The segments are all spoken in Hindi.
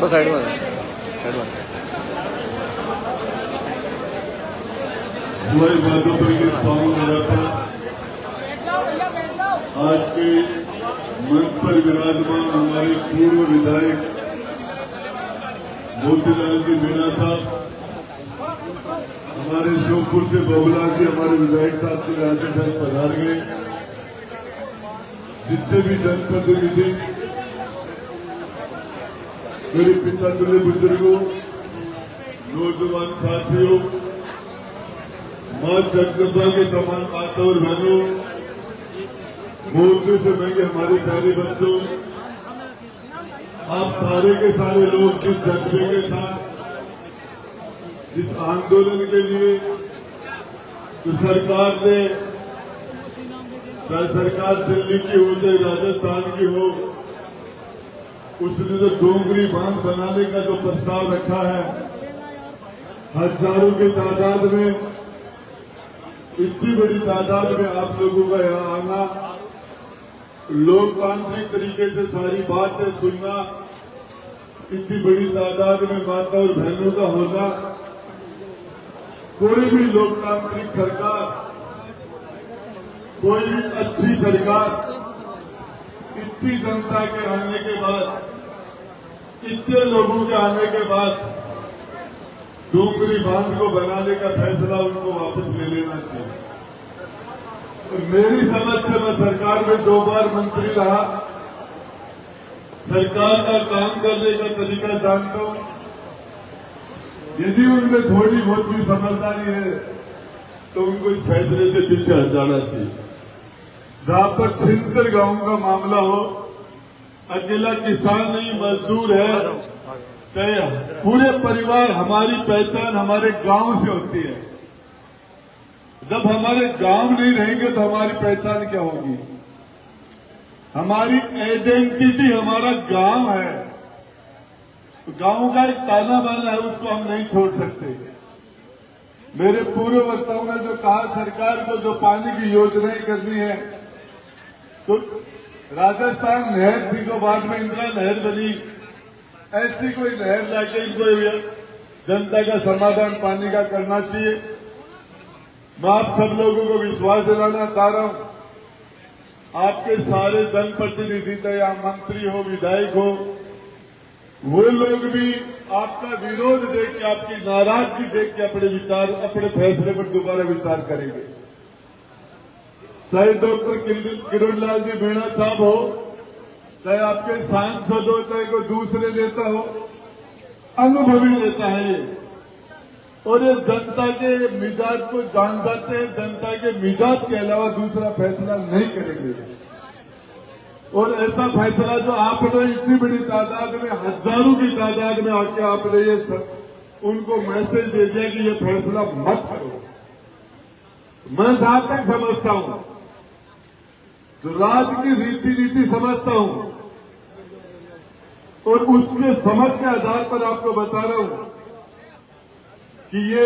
थोड़ा साइड में साइड में सवाई माधोपुर के पावन जगह पर आज के मंच पर विराजमान हमारे पूर्व विधायक मोतीलाल जी मीणा साहब, हमारे श्योपुर से बबुला जी हमारे विधायक साहब के राज्य सर पधार गए, जितने भी जनप्रतिनिधि, मेरे पिता तुल्य बुजुर्गों, नौजवान साथियों, मां जगदम्बा के समान माता और बहनों, बोलने से महंगे हमारे प्यारे बच्चों, आप सारे के सारे लोग जिस जज्बे के साथ, जिस आंदोलन के लिए तो सरकार ने, चाहे सरकार दिल्ली की हो चाहे राजस्थान की हो, उसने जो डोंगरी बांध बनाने का जो प्रस्ताव रखा है, हजारों की तादाद में, इतनी बड़ी तादाद में आप लोगों का यहाँ आना, लोकतांत्रिक तरीके से सारी बातें सुनना, इतनी बड़ी तादाद में माता और बहनों का होना, कोई भी लोकतांत्रिक सरकार, कोई भी अच्छी सरकार इतनी जनता के आने के बाद, इतने लोगों के आने के बाद डोंगरी बांध को बनाने का फैसला उनको वापस ले लेना चाहिए। और मेरी समझ से मैं सरकार में 2 बार मंत्री रहा, सरकार का काम करने का तरीका जानता हूं। यदि उनमें थोड़ी बहुत भी समझदारी है तो उनको इस फैसले से पीछे हट जाना चाहिए। जहां पर 76 गांवों का मामला हो, अकेला किसान नहीं, मजदूर है, चाहे पूरे परिवार, हमारी पहचान हमारे गांव से होती है। जब हमारे गांव नहीं रहेंगे तो हमारी पहचान क्या होगी? हमारी आइडेंटिटी हमारा गांव है, तो गांव का एक ताना बाना है, उसको हम नहीं छोड़ सकते। मेरे पूर्व वक्ताओं ने जो कहा, सरकार को जो पानी की योजनाएं करनी है, तो राजस्थान नहर थी जो बाद में इंदिरा नहर बनी, ऐसी कोई नहर लाके इनको जनता का समाधान पानी का करना चाहिए। मैं आप सब लोगों को विश्वास दिलाना चाह रहा हूं, आपके सारे जनप्रतिनिधि, चाहे आप मंत्री हो, विधायक हो, वो लोग भी आपका विरोध देख के, आपकी नाराजगी देख के अपने फैसले पर दोबारा विचार करेंगे। चाहे डॉक्टर किरोड़लाल जी मीणा साहब हो, चाहे आपके सांसद हो, चाहे कोई दूसरे नेता हो, अनुभवी नेता है ये, और ये जनता के मिजाज को जान जाते हैं, जनता के मिजाज के अलावा दूसरा फैसला नहीं करेंगे। और ऐसा फैसला जो आपने इतनी बड़ी तादाद में, हजारों की तादाद में आके आपने ये उनको मैसेज दे दिया कि ये फैसला मत करो। मैं जहां तक समझता हूं, जो राज की रीति नीति समझता हूं, और उसके समझ के आधार पर आपको बता रहा हूं कि ये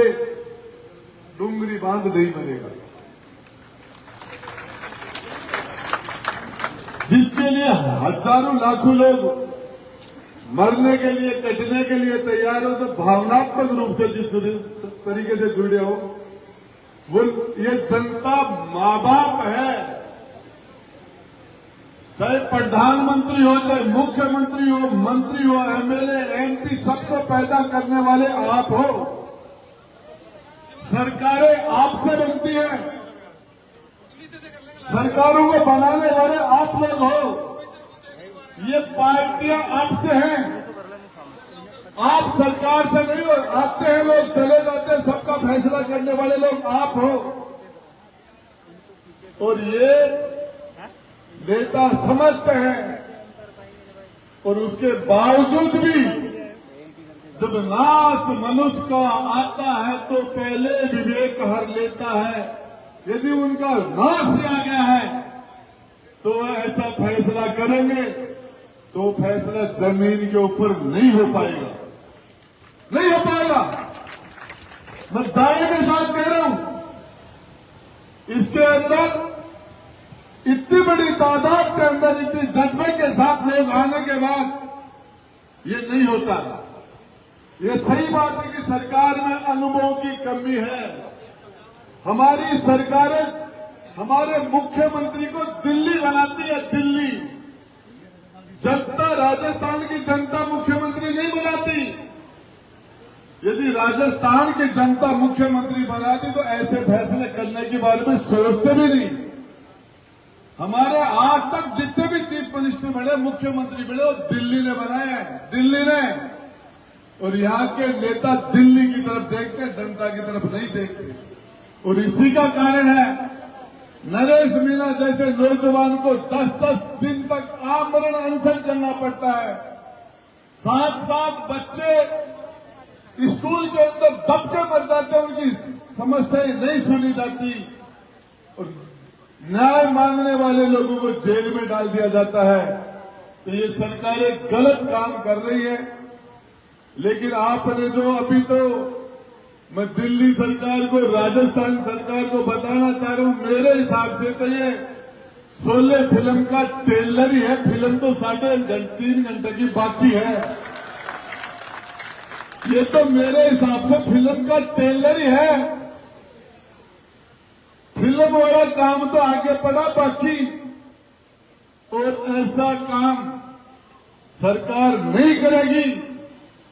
डोंगरी बांध नहीं बनेगा, जिसके लिए हजारों लाखों लोग मरने के लिए, कटने के लिए तैयार हो, तो भावनात्मक रूप से जिस तरीके से जुड़े हो, वो ये जनता मां बाप है। चाहे प्रधानमंत्री हो, चाहे मुख्यमंत्री हो, मंत्री हो, एमएलए, एमपी, सबको पैदा करने वाले आप हो। सरकारें आपसे बनती हैं, सरकारों को बनाने वाले आप लोग हो। ये पार्टियां आपसे हैं, आप सरकार से नहीं हो। आते हैं लोग, चले जाते हैं, सबका फैसला करने वाले लोग आप हो। और ये नेता समझते हैं, और उसके बावजूद भी जब नाश मनुष्य का आता है तो पहले विवेक हर लेता है। यदि उनका नाश आ गया है तो वह ऐसा फैसला करेंगे, तो फैसला जमीन के ऊपर नहीं हो पाएगा, नहीं हो पाएगा। मैं दावे के साथ कह रहा हूं, इसके अंदर इतनी बड़ी तादाद के अंदर, इतने जज्बे के साथ लोग आने के बाद ये नहीं होता। ये सही बात है कि सरकार में अनुभव की कमी है। हमारी सरकारें हमारे मुख्यमंत्री को दिल्ली बनाती है, दिल्ली। जनता, राजस्थान की जनता मुख्यमंत्री नहीं बनाती। यदि राजस्थान की जनता मुख्यमंत्री बनाती तो ऐसे फैसले करने के बारे में सोचते भी नहीं। हमारे आज तक जितने भी चीफ मिनिस्टर बने, मुख्यमंत्री बने, वो दिल्ली ने बनाए हैं, दिल्ली ने। और यहाँ के नेता दिल्ली की तरफ देखते, जनता की तरफ नहीं देखते। और इसी का कारण है नरेश मीणा जैसे नौजवान को 10-10 दिन तक आमरण अनशन करना पड़ता है। 7-7 बच्चे स्कूल के अंदर दब के मर जाते हैं, उनकी समस्याएं नहीं सुनी जाती और न्याय मांगने वाले लोगों को जेल में डाल दिया जाता है। तो ये सरकारें गलत काम कर रही है। लेकिन आपने जो अभी तो मैं दिल्ली सरकार को, राजस्थान सरकार को बताना चाह रहा हूं, मेरे हिसाब से तो ये शोले फिल्म का ट्रेलर ही है। फिल्म तो 3.5 घंटे की बाकी है। ये तो मेरे हिसाब से फिल्म का ट्रेलर ही है। फिल्म वाला काम तो आगे पड़ा बाकी। और ऐसा काम सरकार नहीं करेगी,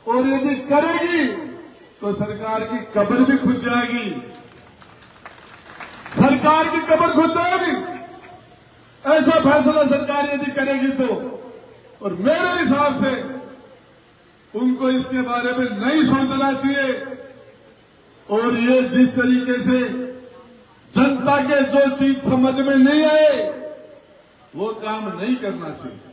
और यदि करेगी तो सरकार की कब्र भी खुद जाएगी। सरकार की कब्र खुद जाएगी ऐसा फैसला सरकार यदि करेगी तो। और मेरे हिसाब से उनको इसके बारे में नहीं सोचना चाहिए। और ये जिस तरीके से जनता के जो चीज समझ में नहीं आए वो काम नहीं करना चाहिए।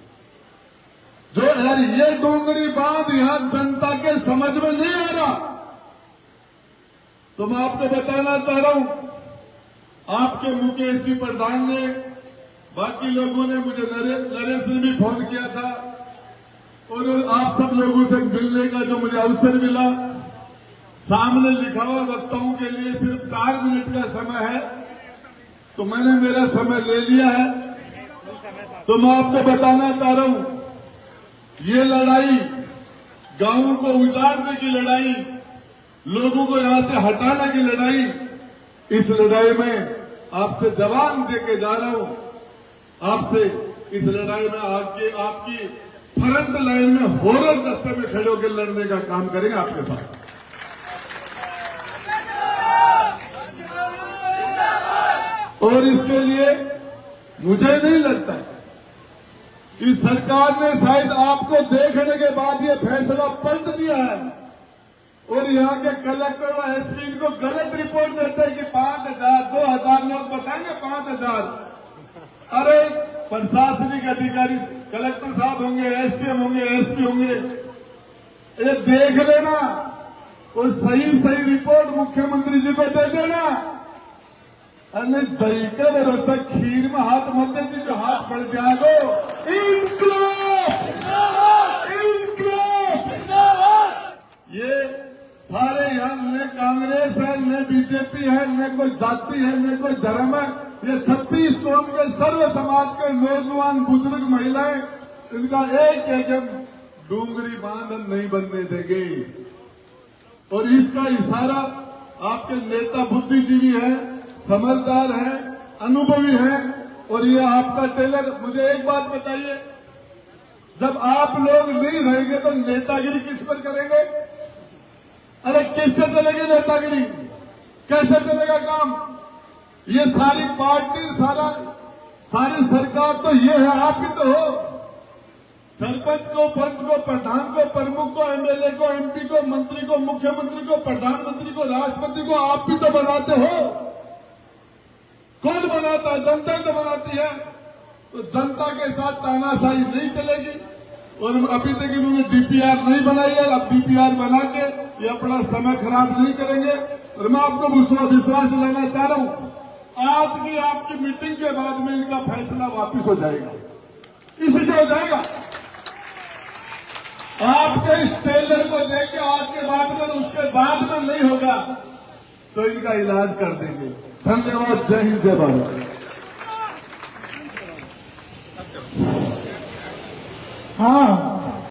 जो यार ये डोंगरी बांध यहां जनता के समझ में नहीं आ रहा, तो मैं आपको बताना चाह रहा हूं, आपके मुकेश जी प्रधान ने, बाकी लोगों ने, मुझे नरेश ने भी फोन किया था और आप सब लोगों से मिलने का जो मुझे अवसर मिला। सामने लिखा हुआ वक्ताओं के लिए सिर्फ 4 मिनट का समय है, तो मैंने मेरा समय ले लिया है। तो मैं आपको बताना चाह रहा हूं, ये लड़ाई गांवों को उजाड़ने की लड़ाई, लोगों को यहां से हटाने की लड़ाई, इस लड़ाई में आपसे जवान देके जा रहा हूं। आपसे इस लड़ाई में आपकी फ्रंट लाइन में हॉरर दस्ते में खड़े होकर लड़ने का काम करेंगे आपके साथ। और इसके लिए मुझे नहीं लगता कि सरकार ने शायद आपको देखने के बाद ये फैसला पलट दिया है और यहाँ के कलेक्टर और एसपी को गलत रिपोर्ट देते हैं कि 5,000 2,000 लोग बताएंगे 5,000। अरे प्रशासनिक अधिकारी कलेक्टर साहब होंगे, एसडीएम होंगे, एसपी होंगे, ये देख लेना और सही रिपोर्ट मुख्यमंत्री जी को दे देना। अरे दही के भरोसा खीर में हाथ मत देती, जो हाथ बढ़ जाएगो। ये सारे यहाँ न कांग्रेस है, न बीजेपी है, न कोई जाति है, न कोई धर्म है। ये 36 कौम के सर्व समाज के नौजवान, बुजुर्ग, महिलाएं, इनका एक डूंगरी बांध नहीं बनने देंगे। और इसका इशारा आपके नेता बुद्धिजीवी है, समझदार है, अनुभवी है। और ये आपका टेलर, मुझे एक बात बताइए, जब आप लोग नहीं रहेंगे तो नेतागिरी किस पर करेंगे? अरे किससे चलेगी नेतागिरी? कैसे चलेगा काम? ये सारी पार्टी, सारी सरकार तो ये है, आप ही तो हो। सरपंच को, पंच को, प्रधान को, प्रमुख को, एमएलए को, एमपी को, मंत्री को, मुख्यमंत्री को, प्रधानमंत्री को, राष्ट्रपति को आप भी तो बनाते हो। कौन बनाता है? जनता ही तो बनाती है। तो जनता के साथ तानाशाही नहीं चलेगी। और अभी तक इन्होंने डीपीआर नहीं बनाई है, अब डीपीआर बना के ये अपना समय खराब नहीं करेंगे। और मैं आपको विश्वास दिलाना चाह रहा हूं, आज की आपकी मीटिंग के बाद में इनका फैसला वापिस हो जाएगा। इसी से हो जाएगा। आपके इस टेलर को देख के आज के बाद में, उसके बाद में नहीं होगा तो इनका इलाज कर देंगे। धन्यवाद। जय हिंद, जय भारत। हाँ,